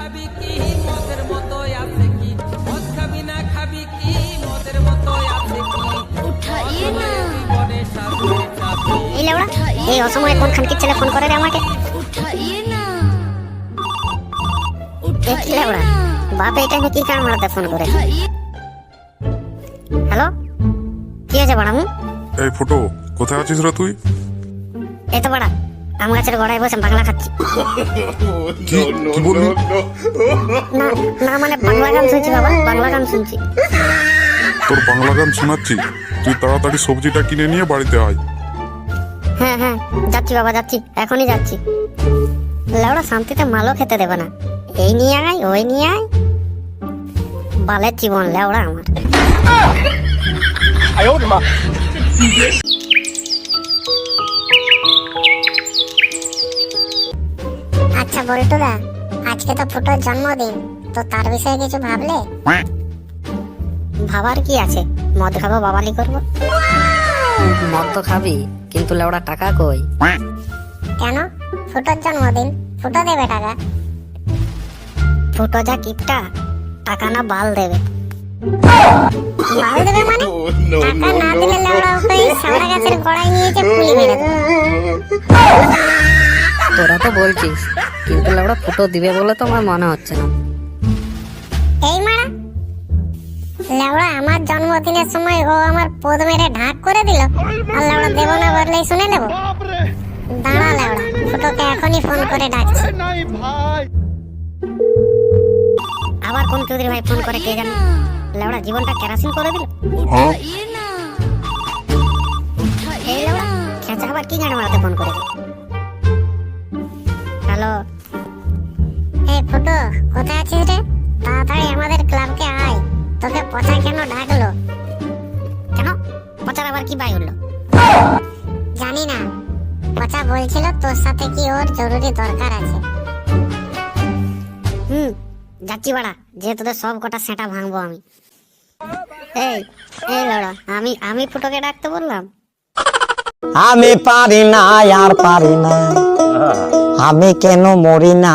খাবি কি মদের মতো আছে কি মদ খাবি না খাবি কি মদের মতো আছে কি উঠাইয়ে না জীবনে সাথে চাবি এই লেওড়া এই অসময়ে কোন খানকির ছেলে ফোন করে রে আমাকে উঠাইয়ে না এই কি লেওড়া বাপ এই টাইমে কি কার মারাতে ফোন করে হ্যালো কি হয়েছে বাড়ামু এই ফুটো কোথায় আছিস রে তুই? এই তো বাড়া আম গাছের গোড়ায় বসে বাংলা খাচ্ছি। কি কি বললি? না না মানে বাংলা গান শুনছি বাবা, বাংলা গান শুনছি। তোর বাংলা গান শোনাচ্ছি, তুই তাড়াতাড়ি সবজিটা কিনে নিয়ে বাড়িতে আয়। হ্যাঁ হ্যাঁ যাচ্ছি বাবা যাচ্ছি, এখনই যাচ্ছি। লেওড়া শান্তিতে মালও খেতে দেবে না, এই নিয়ে আয় ওই নিয়ে আয়, বালের জীবন লেওড়া আমার। আচ্ছা বল্টুদা, আজকে তো ফুটোর জন্মদিন, তো তার বিষয়ে কিছু ভাবলে? ভাবার কি আছে, মদ খাবো বাবালি করবো। মদ তো খাবি, কিন্তু লেওড়া টাকা কই? কেন? ফুটোর জন্মদিন, ফুটো দেবে টাকা। ফুটো যা কিপটা, টাকা না বাল দেবে। বাল দেবে মানে? টাকা না দিলে লেওড়া ওকে সামরা গাছের গোড়ায় নিয়ে যে পুলি মেরে দেবে। তোরা তো বলছিস, কিন্তু লেওড়া ফুটো দিবে বলে তো আমার মনে হচ্ছে না। এই মারা লেওড়া আমার জন্মদিনের সময় ও আমার পদ মেরে ঢাক করে দিল, আর লেওড়া দেবো না বললেই শুনে নেবো? দাঁড়া লেওড়া, ফুটোকে এখনই ফোন করে ডাকছি। আবার কোন চৌধুরী ভাই ফোন করে কে জানে, লেওড়া জীবনটা কেরাসিন করে দিল। এই লেওড়া খেঁচা আবার কি গান মারাতে ফোন করে? হ্যালো, এই ফুটো কোথায় আছিস রে? তাড়াতাড়ি আমাদের ক্লাবকে আয়, তোকে পচা কেন ডাকলো? কেন পচার আবার কি বাই হলো? জানি না, পচা বলছিল তোর সাথে কি ওর জরুরি দরকার আছে। যাচ্ছি বাড়া, যে তোদের সব কটা সেটা ভাঙবো আমি। এই এই লড়া, আমি ফুটোকে ডাকতে বললাম? আমি পারি না আর পারি না, আমি কেন মরি না।